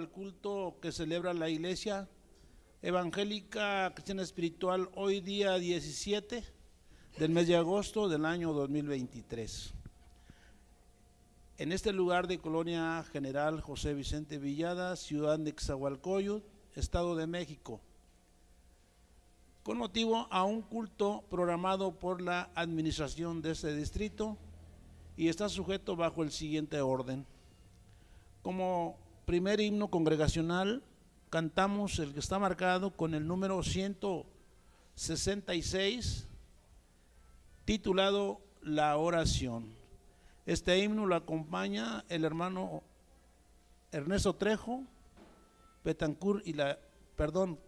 al culto que celebra la Iglesia Evangélica Cristiana Espiritual hoy día 17 del mes de agosto del año 2023. En este lugar de Colonia General José Vicente Villada, ciudad de Nezahualcóyotl, Estado de México, con motivo a un culto programado por la administración de este distrito y está sujeto bajo el siguiente orden. Como primer himno congregacional cantamos el que está marcado con el número 166, titulado La Oración. Este himno lo acompaña el hermano Ernesto Trejo Betancourt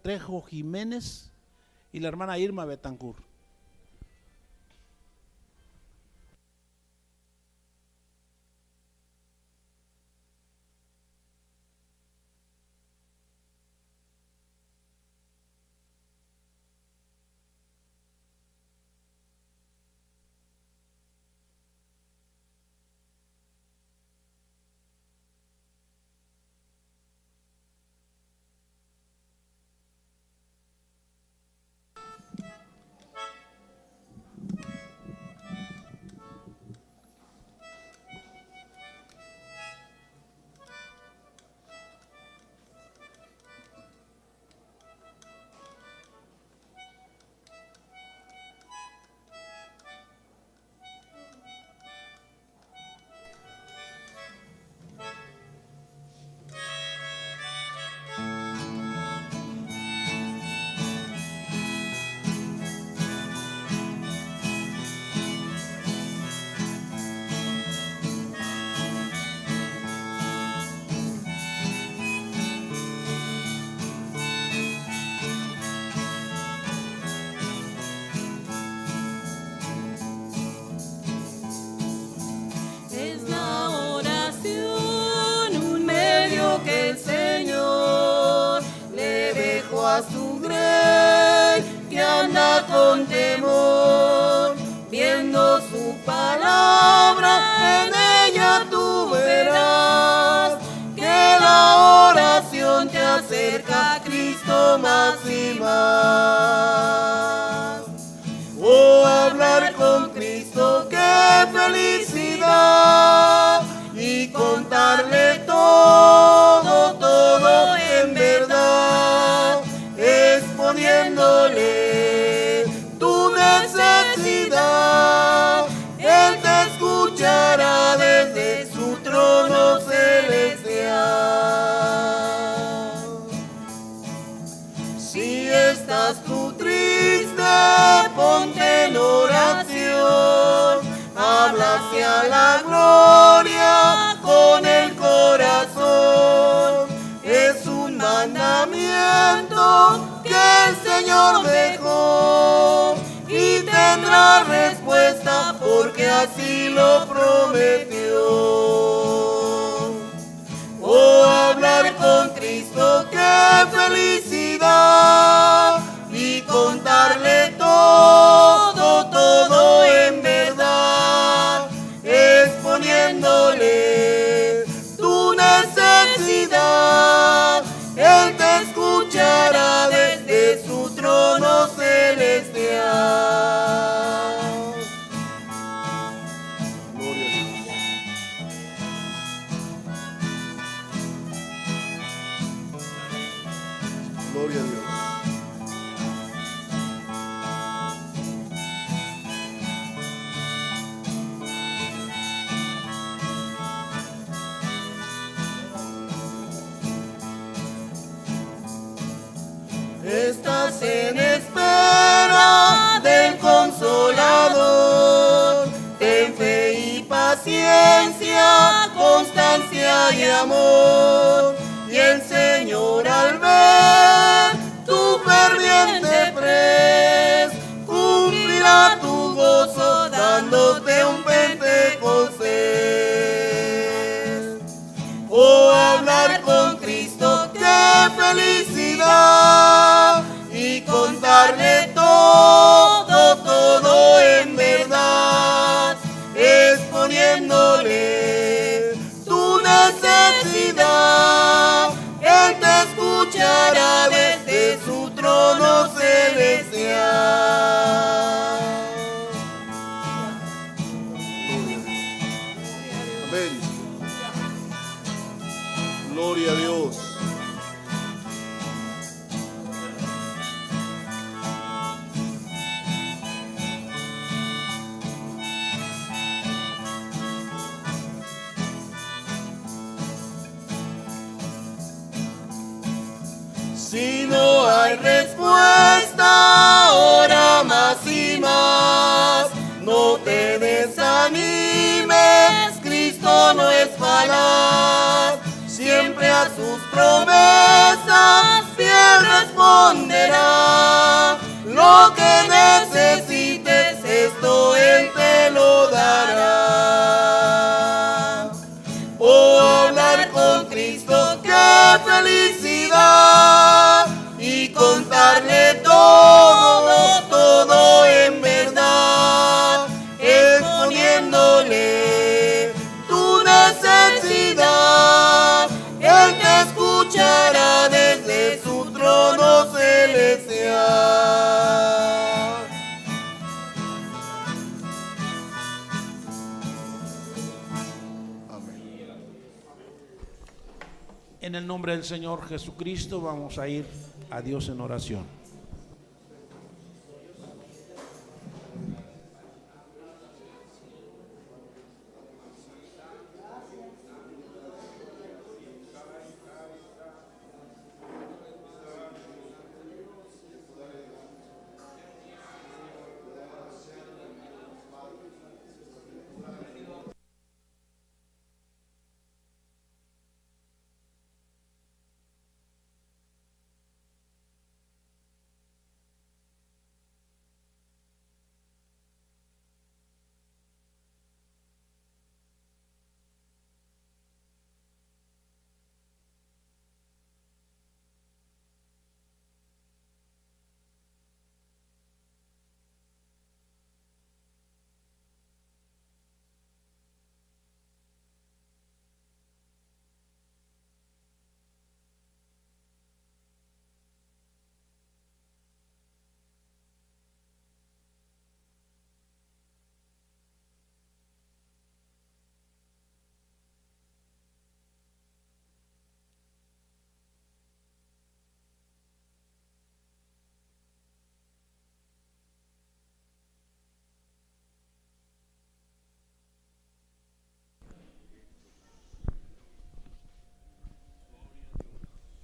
Trejo Jiménez y la hermana Irma Betancourt. A su grey que anda con temor, viendo su palabra, en ella tú verás que la oración te acerca a Cristo más y más. Oh, hablar con Cristo, qué felicidad, y contarle todo, todo en verdad, exponiéndole tu necesidad. Él te escuchará desde su trono celestial. Si estás tú triste, ponte en oración, habla hacia la gloria con el corazón. Es un mandamiento que el Señor dejó y tendrá respuesta porque así lo prometió. Oh, hablar con Cristo, qué felicidad, y contarle todo, todo en verdad, exponiéndole tu necesidad. Él te escuchará desde su trono celestial. Gloria a Dios. Gloria a Dios. Estás en espera del Consolador, ten fe y paciencia, constancia y amor, y el Señor al ver tu ferviente pres, cumplirá tu gozo dándote un Pentecostés. Oh, hablar con Cristo, qué felicidad, y contarle todo, todo en verdad, exponiéndole tu necesidad. escuchará desde su trono celestial. Amén. Gloria a Dios. Si no hay respuesta, ora más y más. No te desanimes, Cristo no es falaz. Siempre a sus promesas fiel responderá. Lo que necesites, esto Él te lo dará. Oh, hablar con Cristo, qué felicidad. Y contarle todo, todo en verdad, exponiéndole tu necesidad. Él te escuchará desde su trono celestial. Amén. En el nombre del Señor Jesucristo vamos a ir a Dios en oración.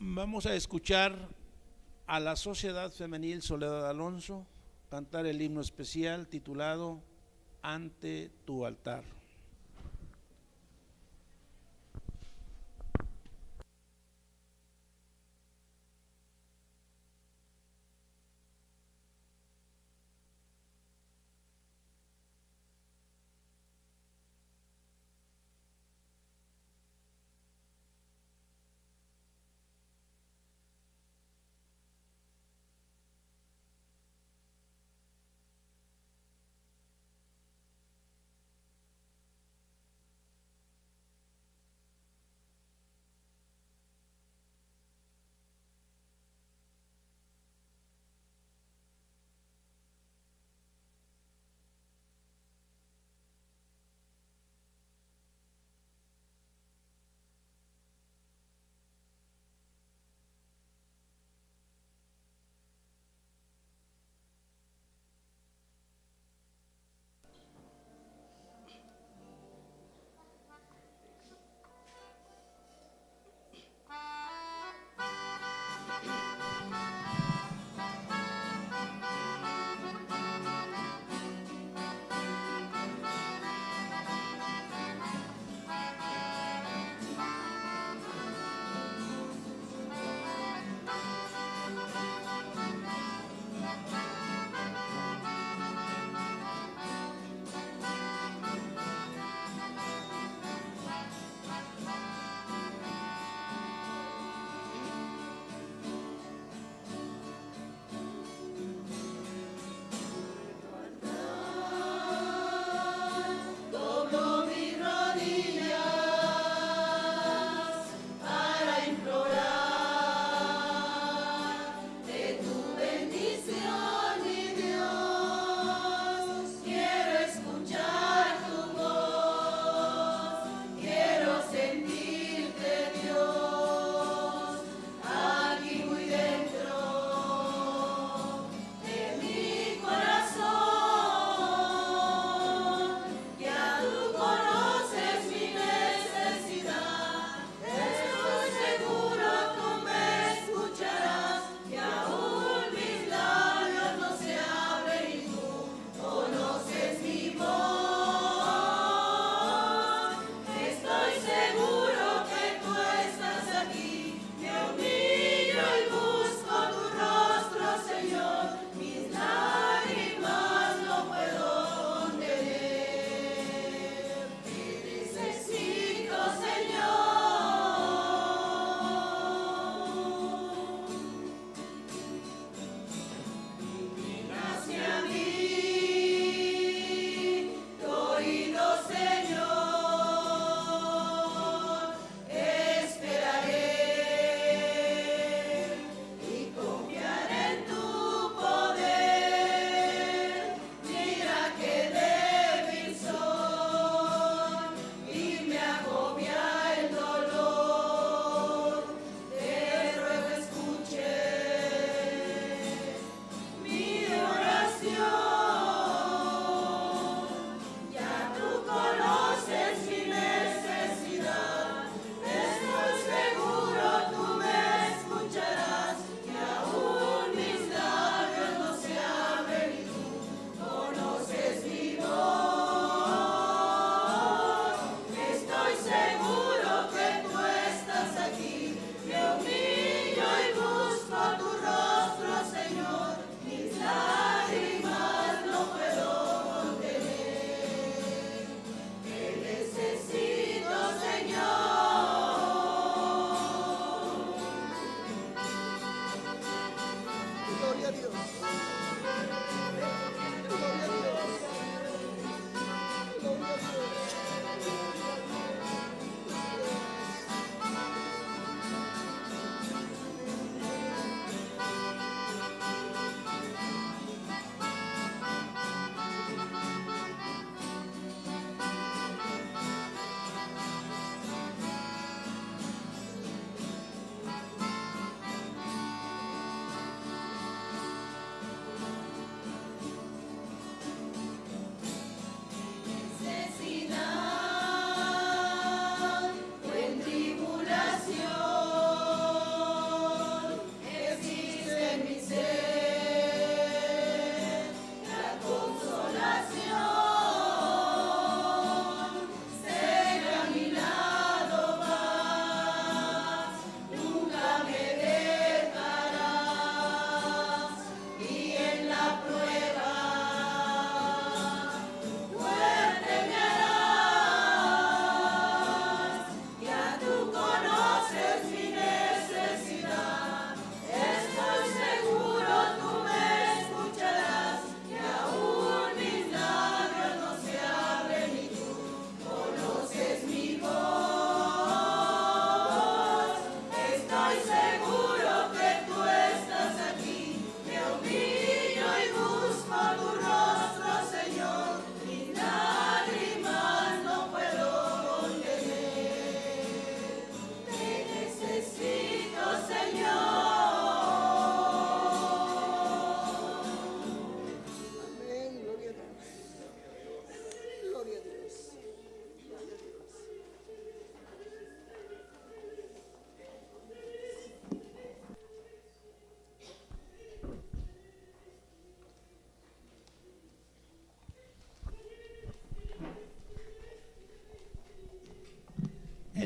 Vamos a escuchar a la Sociedad Femenil Soledad Alonso cantar el himno especial titulado Ante tu altar.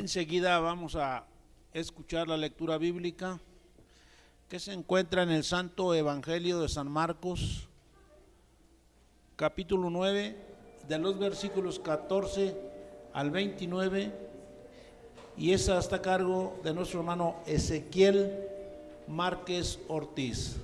Enseguida vamos a escuchar la lectura bíblica que se encuentra en el Santo Evangelio de San Marcos, capítulo 9, de los versículos 14 al 29, y esa está a cargo de nuestro hermano Ezequiel Márquez Ortiz.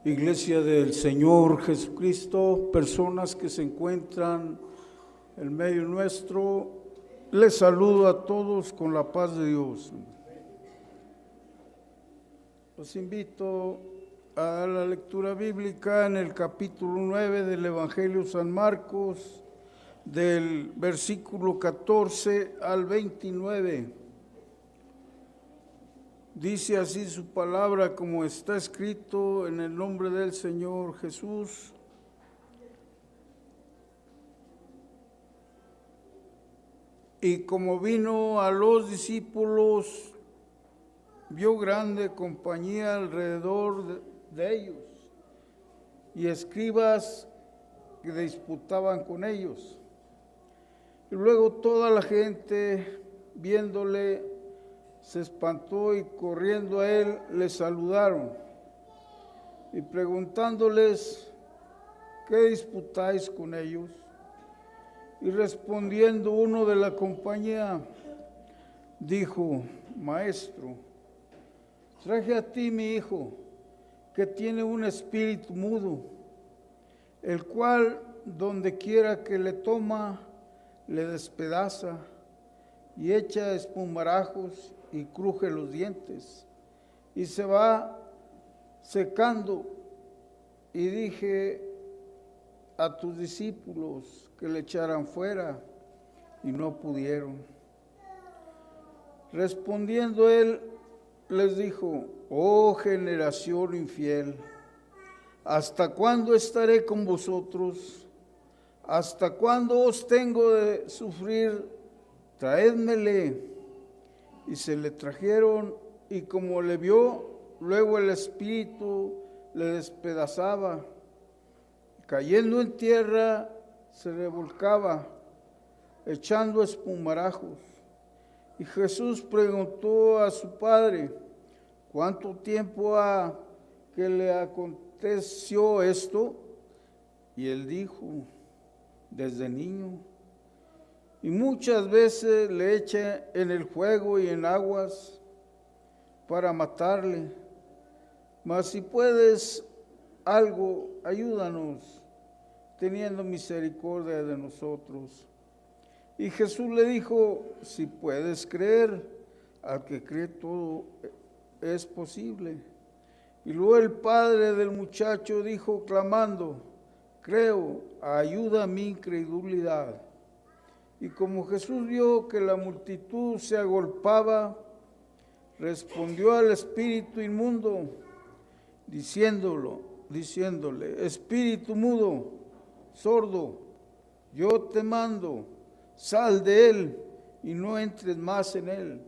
Iglesia del Señor Jesucristo, personas que se encuentran en medio nuestro, les saludo a todos con la paz de Dios. Los invito a la lectura bíblica en el capítulo 9 del Evangelio de San Marcos, del versículo 14 al 29. Dice así su palabra como está escrito en el nombre del Señor Jesús. Y como vino a los discípulos, vio grande compañía alrededor de ellos y escribas que disputaban con ellos. Y luego toda la gente, viéndole, se espantó y corriendo a él le saludaron y preguntándoles, ¿qué disputáis con ellos? Y respondiendo uno de la compañía, dijo, Maestro, traje a ti mi hijo, que tiene un espíritu mudo, el cual donde quiera que le toma, le despedaza y echa espumarajos y cruje los dientes, y se va secando. Y dije a tus discípulos que le echaran fuera, y no pudieron. Respondiendo él, les dijo, oh generación infiel, ¿hasta cuándo estaré con vosotros? ¿Hasta cuándo os tengo de sufrir? Traédmele. Y se le trajeron, y como le vio, luego el espíritu le despedazaba. Cayendo en tierra, se revolcaba, echando espumarajos. Y Jesús preguntó a su padre, ¿cuánto tiempo ha que le aconteció esto? Y él dijo, desde niño. Y muchas veces le echa en el fuego y en aguas para matarle. Mas si puedes algo, ayúdanos, teniendo misericordia de nosotros. Y Jesús le dijo, si puedes creer, al que cree todo es posible. Y luego el padre del muchacho dijo, clamando, creo, ayuda a mi incredulidad. Y como Jesús vio que la multitud se agolpaba, respondió al espíritu inmundo, diciéndole, espíritu mudo, sordo, yo te mando, sal de él y no entres más en él.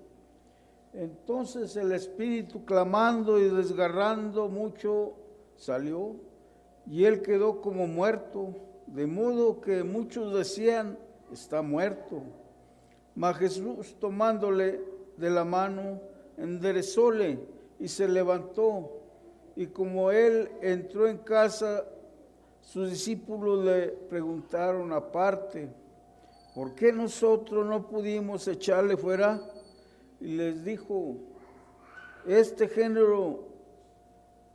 Entonces el espíritu, clamando y desgarrando mucho, salió, y él quedó como muerto, de modo que muchos decían, está muerto. Mas Jesús, tomándole de la mano, enderezóle y se levantó. Y como él entró en casa, sus discípulos le preguntaron aparte, ¿por qué nosotros no pudimos echarle fuera? Y les dijo, este género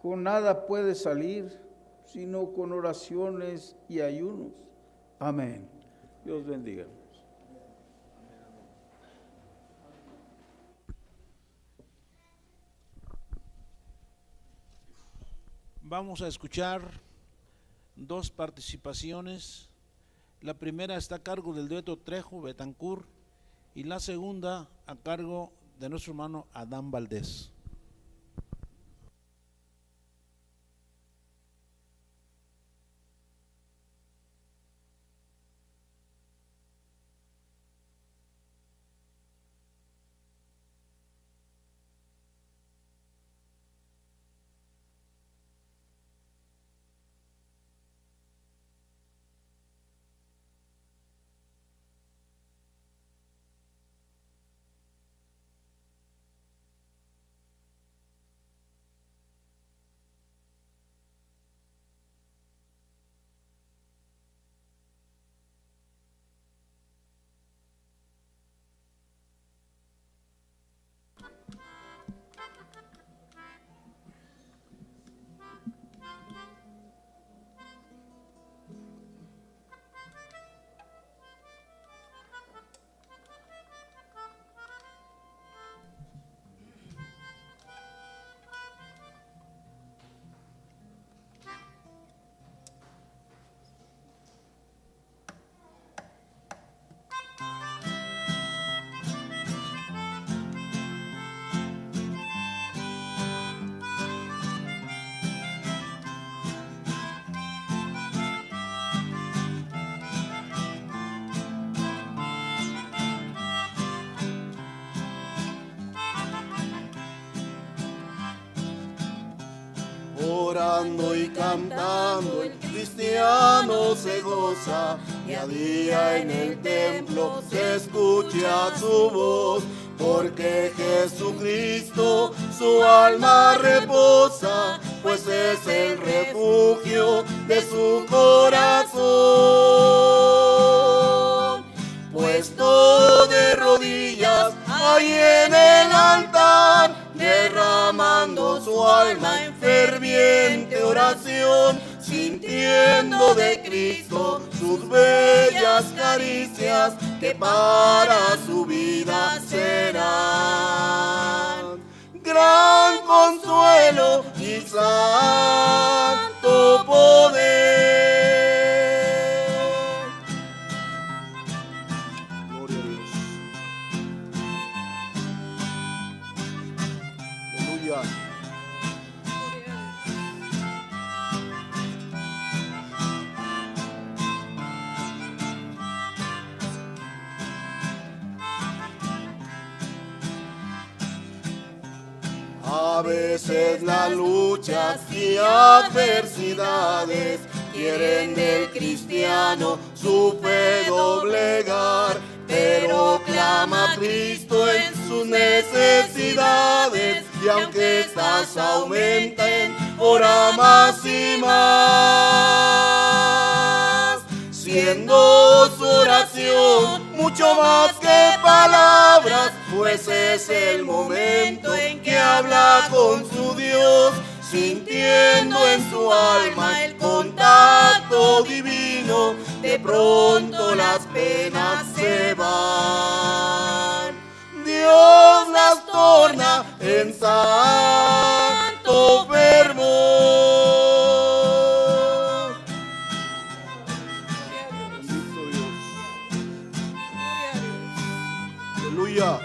con nada puede salir, sino con oraciones y ayunos. Amén. Dios bendiga. Vamos a escuchar dos participaciones. La primera está a cargo del dueto Trejo Betancur y la segunda a cargo de nuestro hermano Adán Valdés. orando y cantando, el cristiano se goza, y a día en el templo se escucha su voz, porque Jesucristo su alma reposa, pues es el refugio de su corazón. Puesto de rodillas ahí en el altar, derramando su alma en ferviente oración, sintiendo de Cristo sus bellas caricias, que para su vida serán gran consuelo y santo poder. Gloria a Dios. Aleluya. A veces las luchas y adversidades quieren del cristiano su fe doblegar, pero clama a Cristo en sus necesidades, y aunque estas aumenten, ora más y más, siendo su oración mucho más que palabras, pues es el momento en que habla con su Dios, sintiendo en su alma el contacto divino, de pronto las penas se van, Dios las torna en santo fervor. Bendito Dios. Aleluya.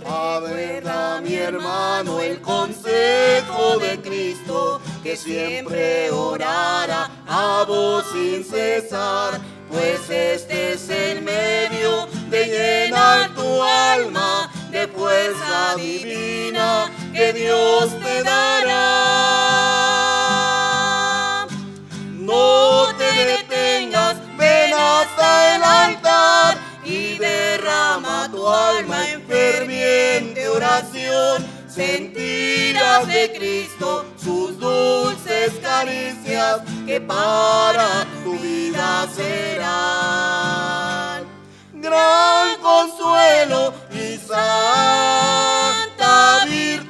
A ver, mi hermano, el consejo de Cristo, que siempre orara a voz sin cesar, pues este es el medio de llenar tu alma de fuerza divina que Dios te dará. No te detengas, ven hasta el altar y derrama tu alma en ferviente oración. Sentirás de Cristo sus dulces caricias, que para tu vida serán gran consuelo y santa virtud.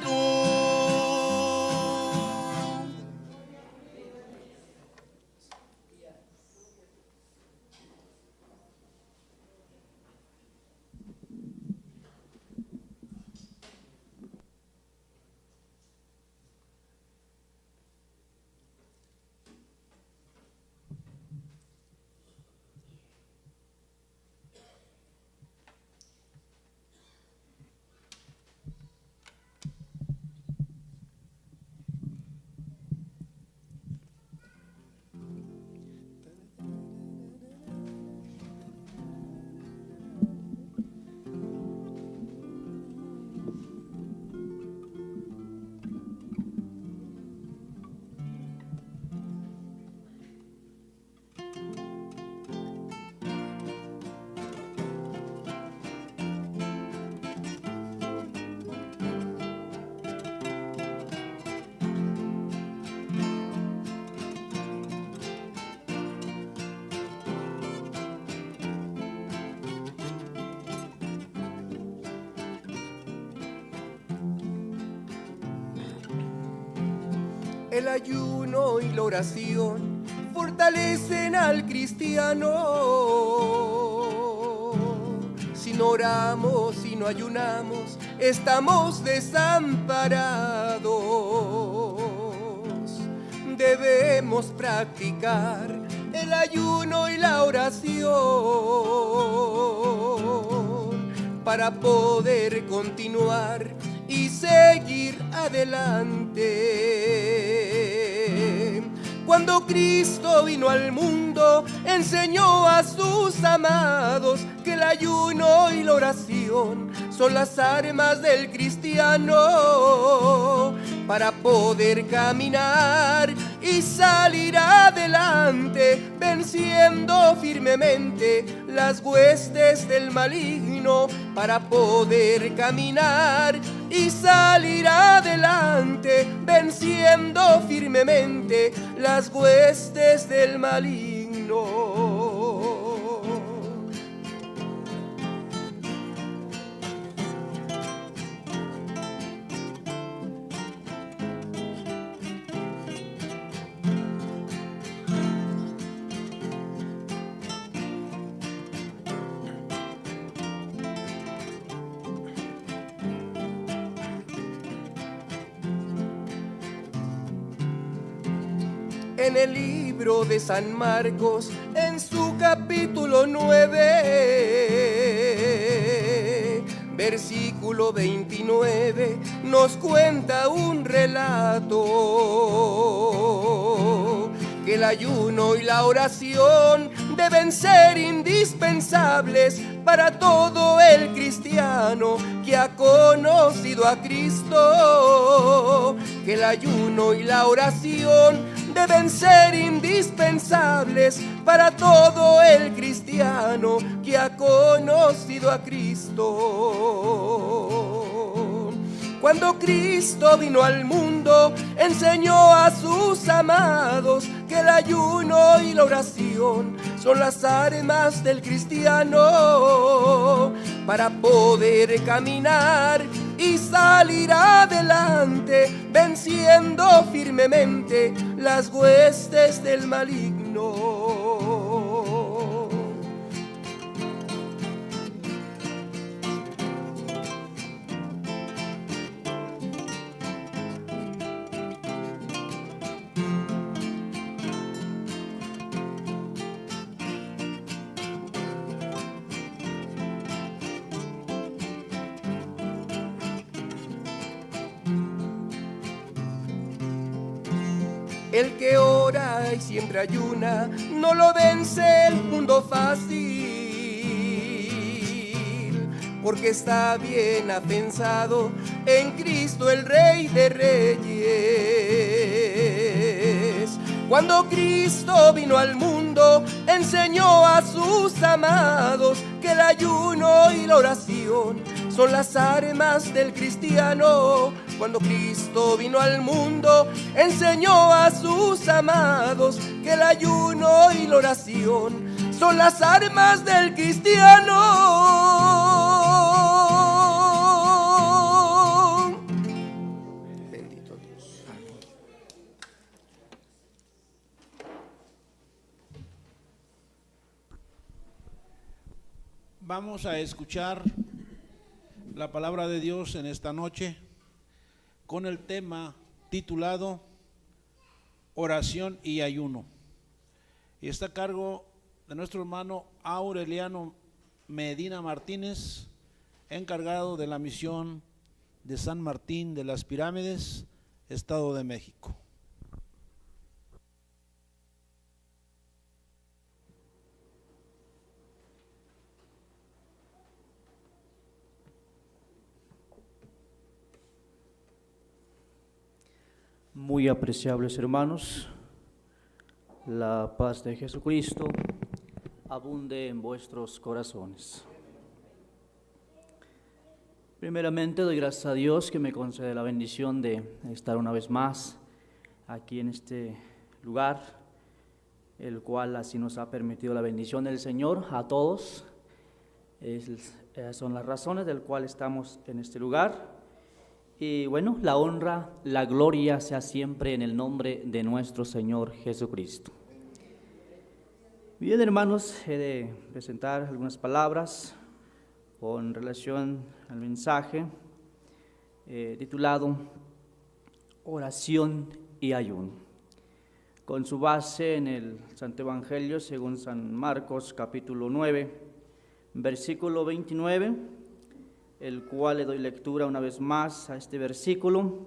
El ayuno y la oración fortalecen al cristiano. Si no oramos, si no ayunamos, estamos desamparados. Debemos practicar el ayuno y la oración para poder continuar y seguir adelante. Cuando Cristo vino al mundo, enseñó a sus amados que el ayuno y la oración son las armas del cristiano para poder caminar y salir adelante, venciendo firmemente las huestes del maligno, para poder caminar y salir adelante, venciendo firmemente las huestes del maligno. En el libro de San Marcos, en su capítulo 9, versículo 29, nos cuenta un relato, que el ayuno y la oración deben ser indispensables para todo el cristiano que ha conocido a Cristo, que el ayuno y la oración deben ser indispensables para todo el cristiano que ha conocido a Cristo. Cuando Cristo vino al mundo, enseñó a sus amados que el ayuno y la oración son las armas del cristiano para poder caminar y salir adelante, venciendo firmemente las huestes del maligno. El que ora y siempre ayuna, no lo vence el mundo fácil, porque está bien afianzado en Cristo el Rey de Reyes. Cuando Cristo vino al mundo, enseñó a sus amados que el ayuno y la oración son las armas del cristiano. Cuando Cristo vino al mundo, enseñó a sus amados que el ayuno y la oración son las armas del cristiano. Bendito Dios. Vamos a escuchar la palabra de Dios en esta noche con el tema titulado Oración y Ayuno. Y está a cargo de nuestro hermano Aureliano Medina Martínez, encargado de la misión de San Martín de las Pirámides, Estado de México. Muy apreciables hermanos, la paz de Jesucristo abunde en vuestros corazones. Primeramente doy gracias a Dios que me concede la bendición de estar una vez más aquí en este lugar, el cual así nos ha permitido la bendición del Señor a todos. Son las razones del cual estamos en este lugar. Y bueno, la honra, la gloria sea siempre en el nombre de nuestro Señor Jesucristo. Bien, hermanos, he de presentar algunas palabras con relación al mensaje titulado Oración y Ayuno, con su base en el Santo Evangelio según San Marcos capítulo 9, versículo 29, el cual le doy lectura una vez más a este versículo,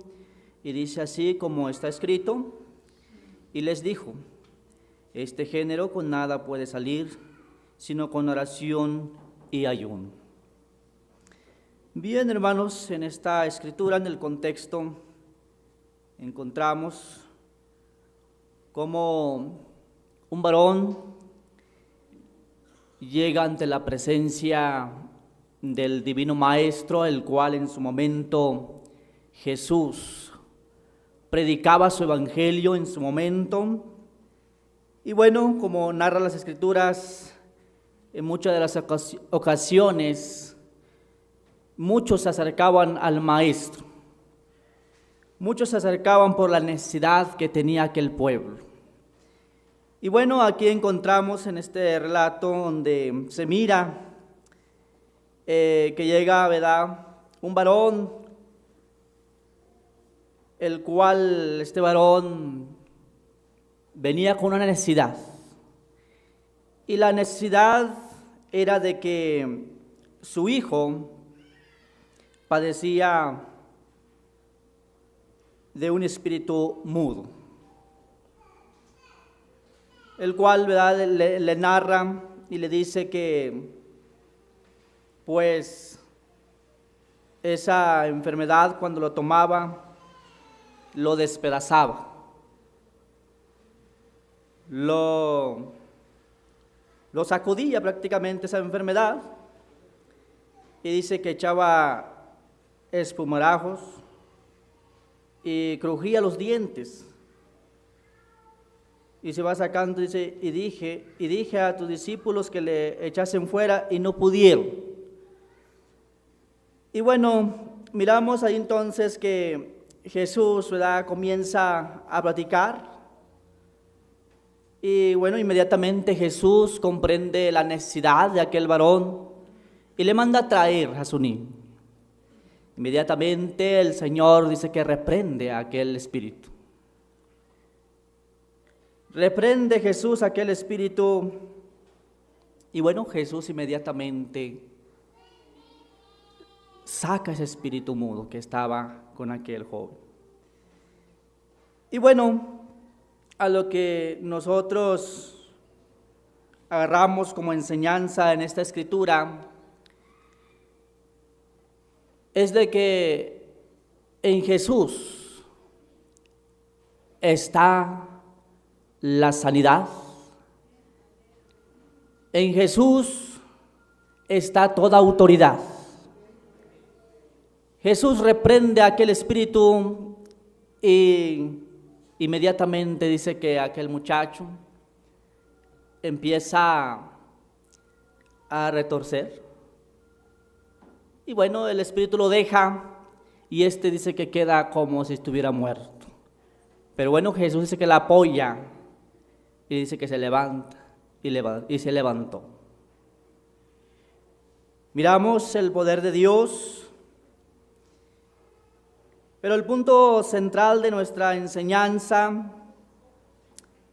y dice así como está escrito: y les dijo: este género con nada puede salir, sino con oración y ayuno. Bien, hermanos, en esta escritura, en el contexto, encontramos como un varón llega ante la presencia del Divino Maestro, el cual en su momento Jesús predicaba su evangelio en su momento. Y bueno, como narra las Escrituras, en muchas de las ocasiones, muchos se acercaban al Maestro. Muchos se acercaban por la necesidad que tenía aquel pueblo. Y bueno, aquí encontramos en este relato donde se mira que llega, ¿verdad?, un varón, el cual este varón venía con una necesidad. Y la necesidad era de que su hijo padecía de un espíritu mudo, el cual, ¿verdad?, le narra y le dice que pues esa enfermedad cuando lo tomaba lo despedazaba, lo sacudía prácticamente esa enfermedad, y dice que echaba espumarajos y crujía los dientes. Y se va sacando, dice, y dije a tus discípulos que le echasen fuera y no pudieron. Y bueno, miramos ahí entonces que Jesús, ¿verdad?, comienza a platicar. Y bueno, inmediatamente Jesús comprende la necesidad de aquel varón y le manda a traer a su niño. Inmediatamente el Señor dice que reprende a aquel espíritu. Reprende Jesús a aquel espíritu, y bueno, Jesús inmediatamente saca ese espíritu mudo que estaba con aquel joven. Y bueno, a lo que nosotros agarramos como enseñanza en esta escritura es de que en Jesús está la sanidad. En Jesús está toda autoridad. Jesús reprende a aquel espíritu y inmediatamente dice que aquel muchacho empieza a retorcer. Y bueno, el espíritu lo deja y dice que queda como si estuviera muerto. Pero bueno, Jesús dice que la apoya y dice que se levanta y se levantó. Miramos el poder de Dios. Pero el punto central de nuestra enseñanza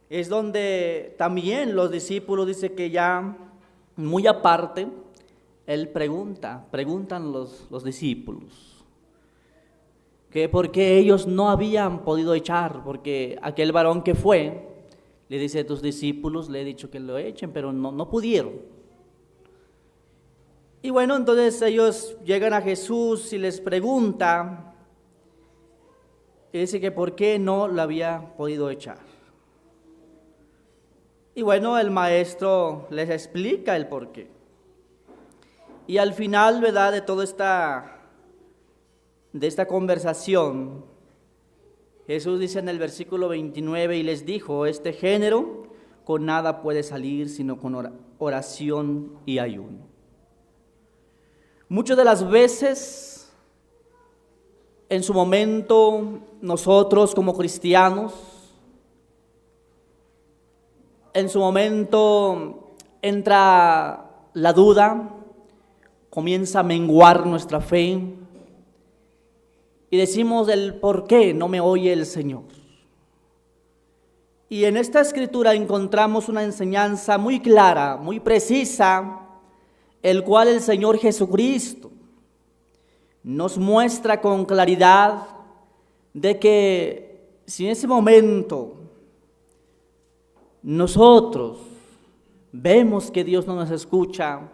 es donde también los discípulos, dice que ya muy aparte, él preguntan los discípulos, que por qué ellos no habían podido echar, porque aquel varón que fue, le dice a tus discípulos, le he dicho que lo echen, pero no pudieron. Y bueno, entonces ellos llegan a Jesús y les pregunta, y dice que por qué no lo había podido echar. Y bueno, el maestro les explica el por qué. Y al final, ¿verdad?, de toda esta conversación, Jesús dice en el versículo 29, y les dijo, este género con nada puede salir sino con oración y ayuno. Muchas de las veces, en su momento, nosotros como cristianos, en su momento entra la duda, comienza a menguar nuestra fe y decimos el por qué no me oye el Señor. Y en esta escritura encontramos una enseñanza muy clara, muy precisa, el cual el Señor Jesucristo nos muestra con claridad de que si en ese momento nosotros vemos que Dios no nos escucha,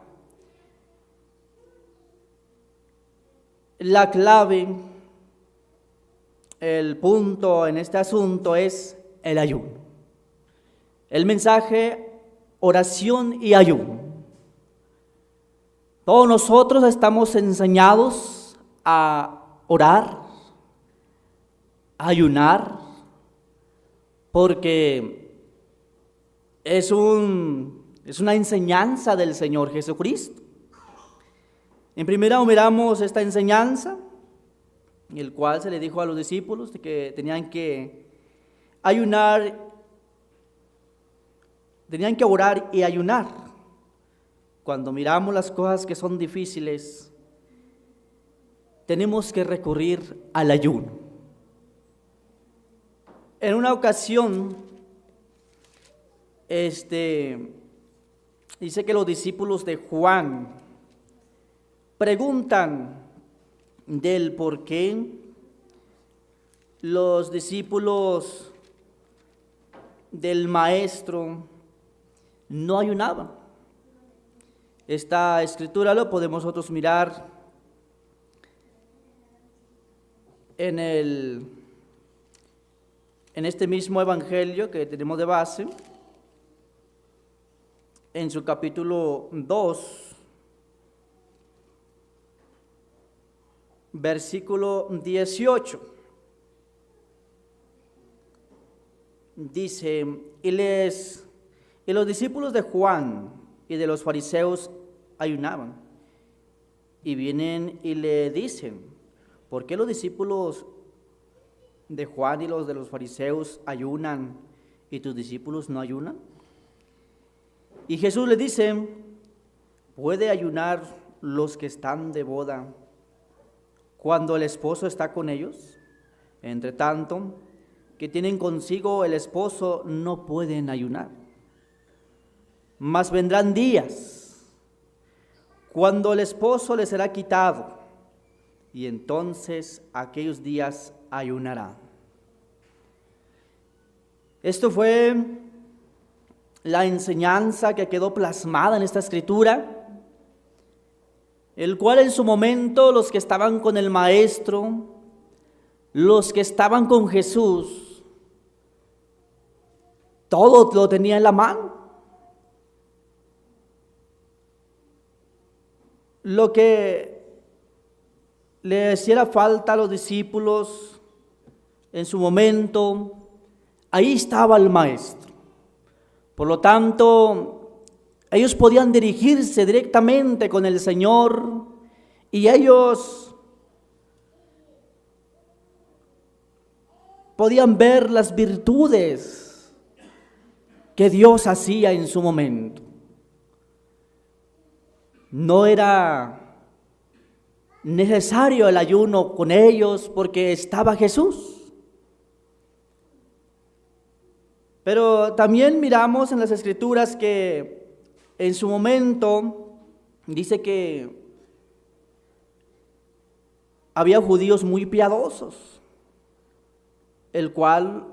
la clave, el punto en este asunto es el ayuno. El mensaje, oración y ayuno. Todos nosotros estamos enseñados a orar, a ayunar, porque es una enseñanza del Señor Jesucristo. En primera miramos esta enseñanza, en el cual se le dijo a los discípulos de que tenían que ayunar, tenían que orar y ayunar. Cuando miramos las cosas que son difíciles, tenemos que recurrir al ayuno. En una ocasión, dice que los discípulos de Juan preguntan del por qué los discípulos del maestro no ayunaban. Esta escritura lo podemos nosotros mirar en este mismo evangelio que tenemos de base, en su capítulo 2, versículo 18. Dice, y los discípulos de Juan y de los fariseos ayunaban, y vienen y le dicen, ¿por qué los discípulos de Juan y los de los fariseos ayunan y tus discípulos no ayunan? Y Jesús le dice, ¿puede ayunar los que están de boda cuando el esposo está con ellos? Entre tanto, que tienen consigo el esposo no pueden ayunar. Mas vendrán días cuando el esposo les será quitado, y entonces aquellos días ayunarán. Esto fue la enseñanza que quedó plasmada en esta escritura, el cual en su momento los que estaban con el maestro, los que estaban con Jesús, todo lo tenía en la mano. Lo que le hiciera falta a los discípulos en su momento, ahí estaba el maestro. Por lo tanto, ellos podían dirigirse directamente con el Señor y ellos podían ver las virtudes que Dios hacía en su momento. No era necesario el ayuno con ellos porque estaba Jesús. Pero también miramos en las Escrituras que en su momento dice que había judíos muy piadosos, el cual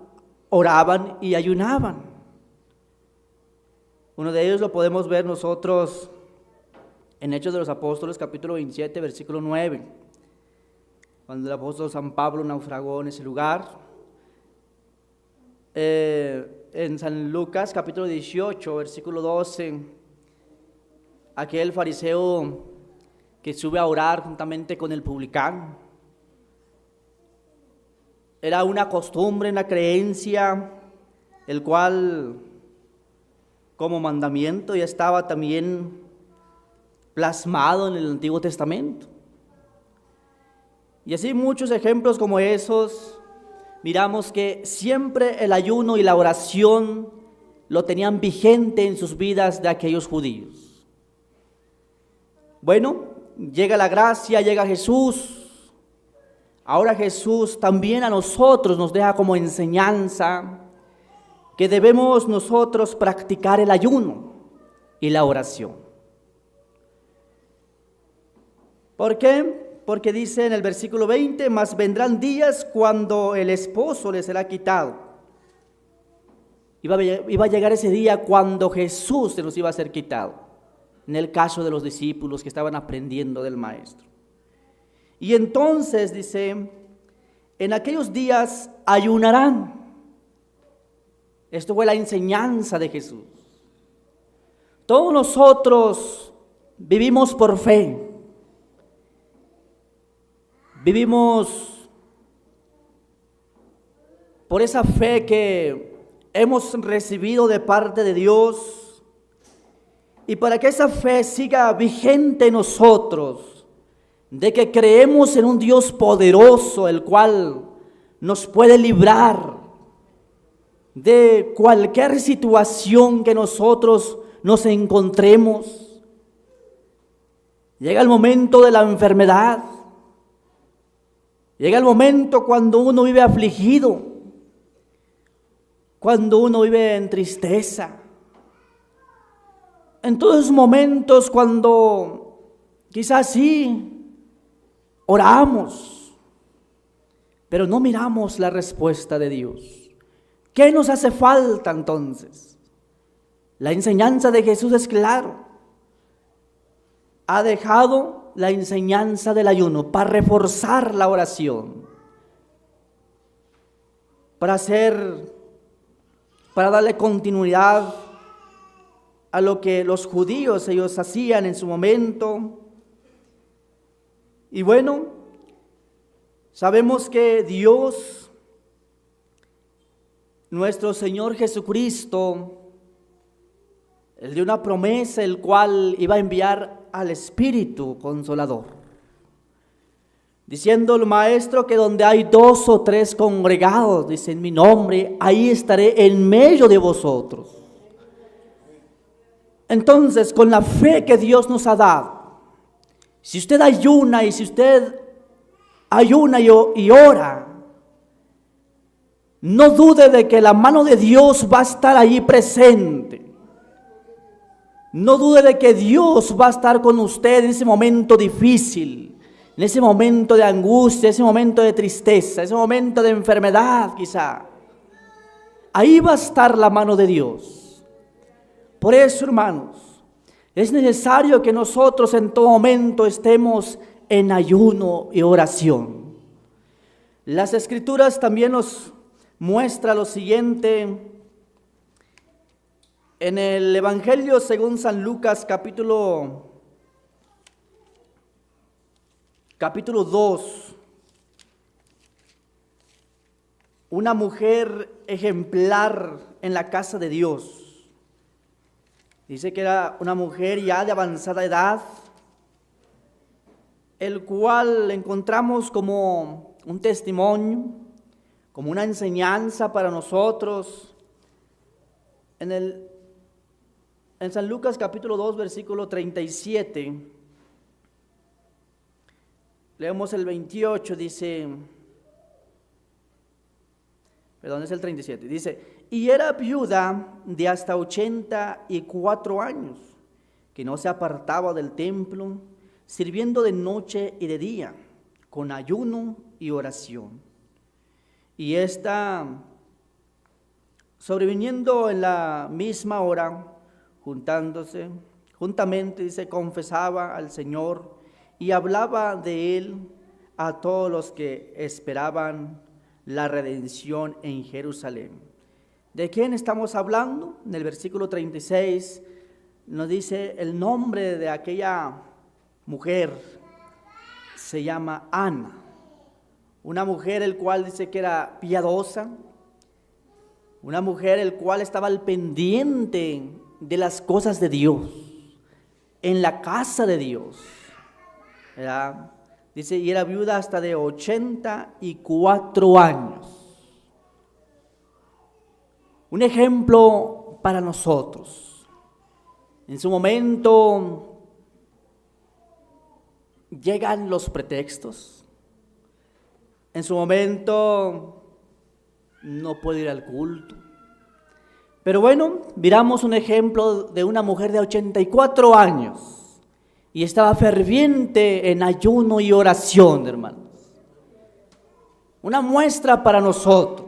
oraban y ayunaban. Uno de ellos lo podemos ver nosotros en Hechos de los Apóstoles, capítulo 27, versículo 9, cuando el apóstol San Pablo naufragó en ese lugar. En San Lucas, capítulo 18, versículo 12, aquel fariseo que sube a orar juntamente con el publicano. Era una costumbre, una creencia, el cual como mandamiento ya estaba también plasmado en el Antiguo Testamento. Y así muchos ejemplos como esos, miramos que siempre el ayuno y la oración lo tenían vigente en sus vidas de aquellos judíos. Bueno, llega la gracia, llega Jesús. Ahora Jesús también a nosotros nos deja como enseñanza que debemos nosotros practicar el ayuno y la oración. ¿Por qué? Porque dice en el versículo 20, mas vendrán días cuando el esposo les será quitado. iba a llegar ese día cuando Jesús se nos iba a ser quitado, en el caso de los discípulos que estaban aprendiendo del Maestro. Y entonces dice, en aquellos días ayunarán. Esto fue la enseñanza de Jesús. Todos nosotros vivimos por fe. Vivimos por esa fe que hemos recibido de parte de Dios. Y para que esa fe siga vigente en nosotros, de que creemos en un Dios poderoso, el cual nos puede librar de cualquier situación que nosotros nos encontremos. Llega el momento de la enfermedad, llega el momento cuando uno vive afligido, cuando uno vive en tristeza. En todos esos momentos cuando quizás sí oramos, pero no miramos la respuesta de Dios. ¿Qué nos hace falta entonces? La enseñanza de Jesús es claro. Ha dejado la enseñanza del ayuno para reforzar la oración, para darle continuidad a lo que los judíos ellos hacían en su momento. Y bueno, sabemos que Dios, nuestro Señor Jesucristo, Él dio una promesa, el cual iba a enviar al Espíritu Consolador, diciendo el Maestro que donde hay 2 o 3 congregados, dice, en mi nombre, ahí estaré en medio de vosotros. Entonces, con la fe que Dios nos ha dado, si usted ayuna y ora, no dude de que la mano de Dios va a estar allí presente. No dude de que Dios va a estar con usted en ese momento difícil, en ese momento de angustia, ese momento de tristeza, ese momento de enfermedad quizá. Ahí va a estar la mano de Dios. Por eso, hermanos, es necesario que nosotros en todo momento estemos en ayuno y oración. Las Escrituras también nos muestra lo siguiente. En el Evangelio según San Lucas, capítulo 2, una mujer ejemplar en la casa de Dios. Dice que era una mujer ya de avanzada edad, el cual encontramos como un testimonio, como una enseñanza para nosotros. En San Lucas capítulo 2, versículo 37, leemos el 28, dice, perdón, es el 37, dice, y era viuda de hasta 84 años, que no se apartaba del templo, sirviendo de noche y de día, con ayuno y oración. Y esta, sobreviniendo en la misma hora, juntamente, dice, confesaba al Señor y hablaba de Él a todos los que esperaban la redención en Jerusalén. ¿De quién estamos hablando? En el versículo 36 nos dice el nombre de aquella mujer, se llama Ana, una mujer el cual dice que era piadosa, una mujer el cual estaba al pendiente de las cosas de Dios, en la casa de Dios, ¿verdad? Dice, y era viuda hasta de 84 años. Un ejemplo para nosotros. En su momento llegan los pretextos. En su momento no puedo ir al culto. Pero bueno, miramos un ejemplo de una mujer de 84 años y estaba ferviente en ayuno y oración, hermanos. Una muestra para nosotros.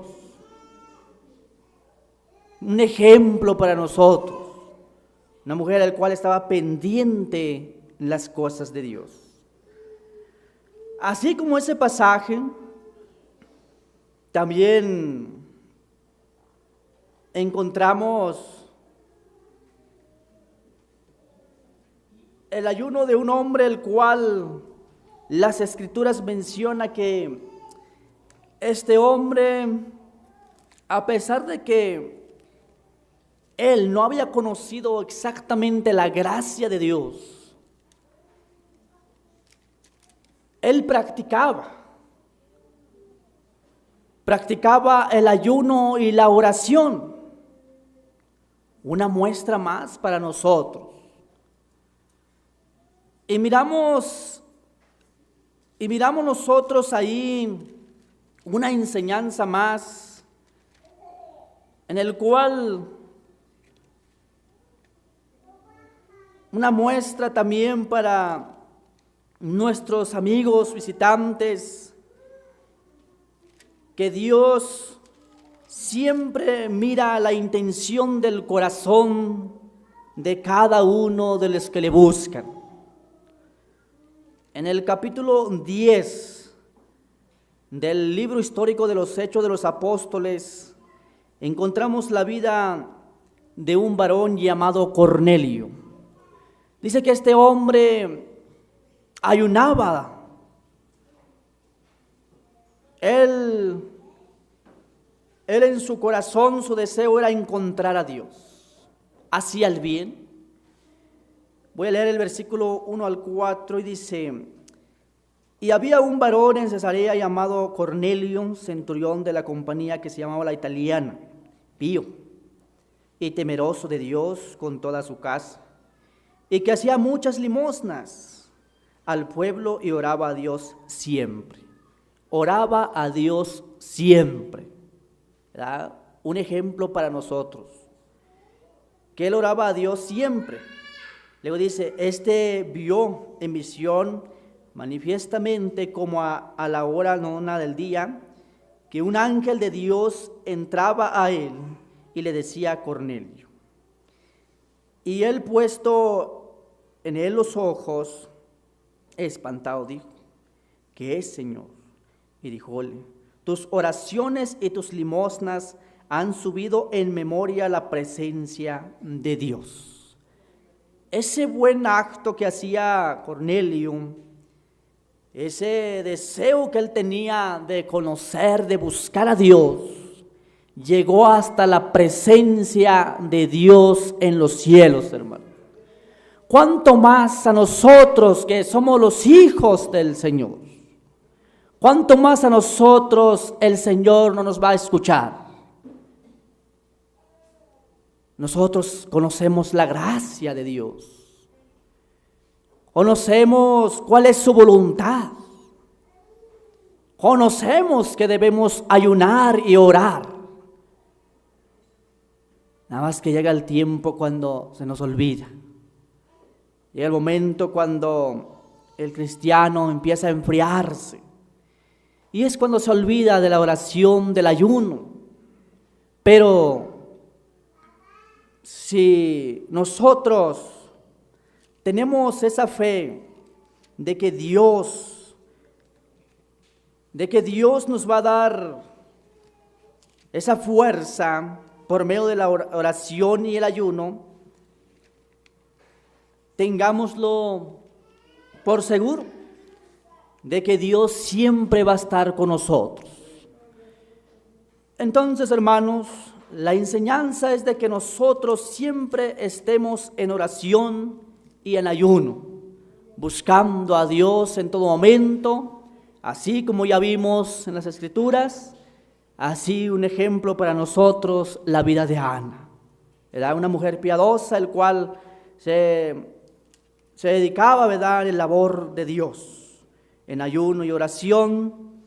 un ejemplo para nosotros, una mujer al cual estaba pendiente en las cosas de Dios. Así como ese pasaje, también encontramos el ayuno de un hombre el cual las Escrituras menciona que este hombre, a pesar de que él no había conocido exactamente la gracia de Dios, él practicaba el ayuno y la oración. Una muestra más para nosotros. Y miramos nosotros ahí una enseñanza más, en el cual una muestra también para nuestros amigos visitantes, que Dios siempre mira la intención del corazón de cada uno de los que le buscan. En el capítulo 10 del libro histórico de los Hechos de los Apóstoles, encontramos la vida de un varón llamado Cornelio. Dice que este hombre ayunaba. Él en su corazón, su deseo era encontrar a Dios. Hacía el bien. Voy a leer el versículo 1 al 4 y dice: y había un varón en Cesarea llamado Cornelio, centurión de la compañía que se llamaba la Italiana, pío y temeroso de Dios con toda su casa, y que hacía muchas limosnas al pueblo y oraba a Dios siempre. Oraba a Dios siempre. ¿Verdad? Un ejemplo para nosotros, que él oraba a Dios siempre. Luego dice, vio en visión manifiestamente como a la hora nona del día, que un ángel de Dios entraba a él y le decía a Cornelio. Y él, puesto en él los ojos, espantado, dijo: ¿qué es, Señor? Y dijóle: tus oraciones y tus limosnas han subido en memoria a la presencia de Dios. Ese buen acto que hacía Cornelio, ese deseo que él tenía de conocer, de buscar a Dios, llegó hasta la presencia de Dios en los cielos, hermano. ¿Cuánto más a nosotros que somos los hijos del Señor? ¿Cuánto más a nosotros el Señor no nos va a escuchar? Nosotros conocemos la gracia de Dios. Conocemos cuál es su voluntad. Conocemos que debemos ayunar y orar. Nada más que llega el tiempo cuando se nos olvida. Llega el momento cuando el cristiano empieza a enfriarse. Y es cuando se olvida de la oración, del ayuno. Pero si nosotros tenemos esa fe de que Dios nos va a dar esa fuerza por medio de la oración y el ayuno, tengámoslo por seguro de que Dios siempre va a estar con nosotros. Entonces, hermanos, la enseñanza es de que nosotros siempre estemos en oración y en ayuno, buscando a Dios en todo momento, así como ya vimos en las Escrituras. Así un ejemplo para nosotros, la vida de Ana. Era una mujer piadosa, el cual se dedicaba, ¿verdad?, en labor de Dios, en ayuno y oración.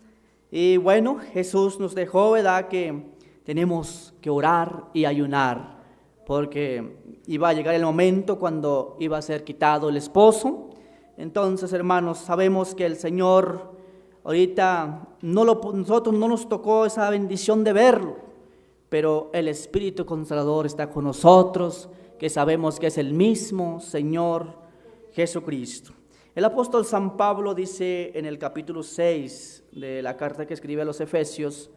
Y bueno, Jesús nos dejó, ¿verdad?, que tenemos que orar y ayunar, porque iba a llegar el momento cuando iba a ser quitado el esposo. Entonces, hermanos, sabemos que el Señor ahorita nosotros no nos tocó esa bendición de verlo, pero el Espíritu Consolador está con nosotros, que sabemos que es el mismo Señor Jesucristo. El apóstol San Pablo dice en el capítulo 6 de la carta que escribe a los Efesios,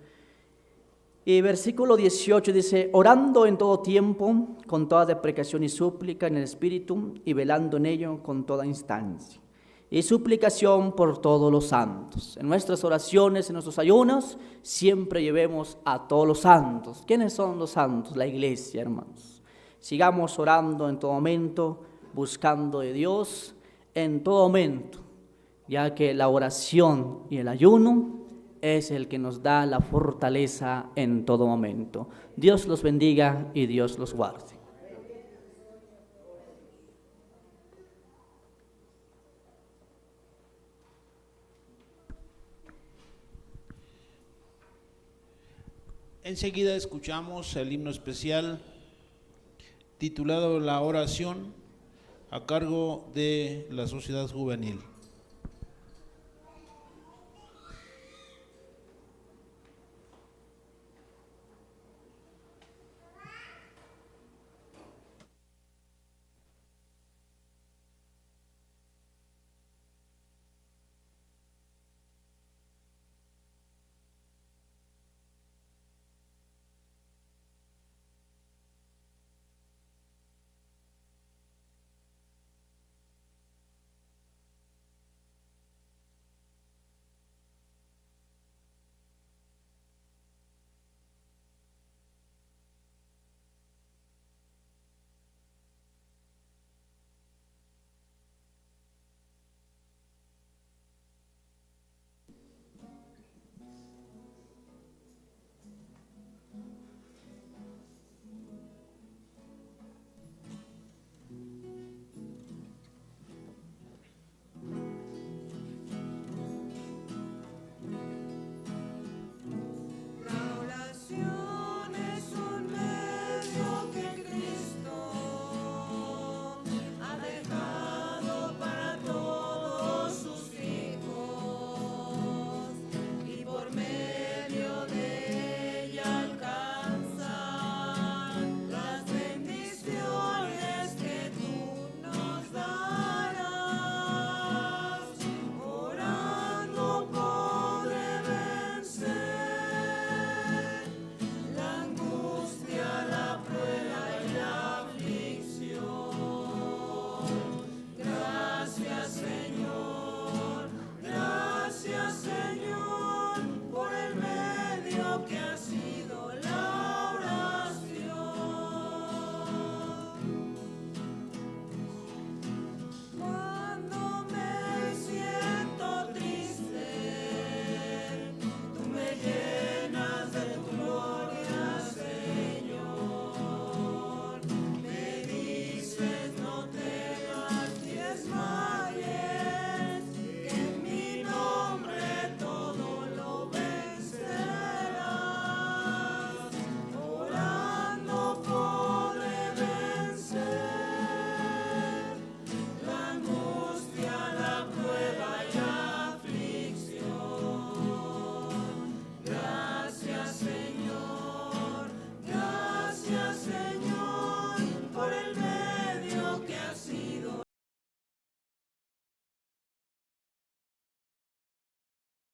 y versículo 18 dice: orando en todo tiempo, con toda deprecación y súplica en el Espíritu, y velando en ello con toda instancia y suplicación por todos los santos. En nuestras oraciones, en nuestros ayunos, siempre llevemos a todos los santos. ¿Quiénes son los santos? La iglesia, hermanos. Sigamos orando en todo momento, buscando de Dios en todo momento, ya que la oración y el ayuno es el que nos da la fortaleza en todo momento. Dios los bendiga y Dios los guarde. Enseguida escuchamos el himno especial titulado La Oración, a cargo de la Sociedad Juvenil.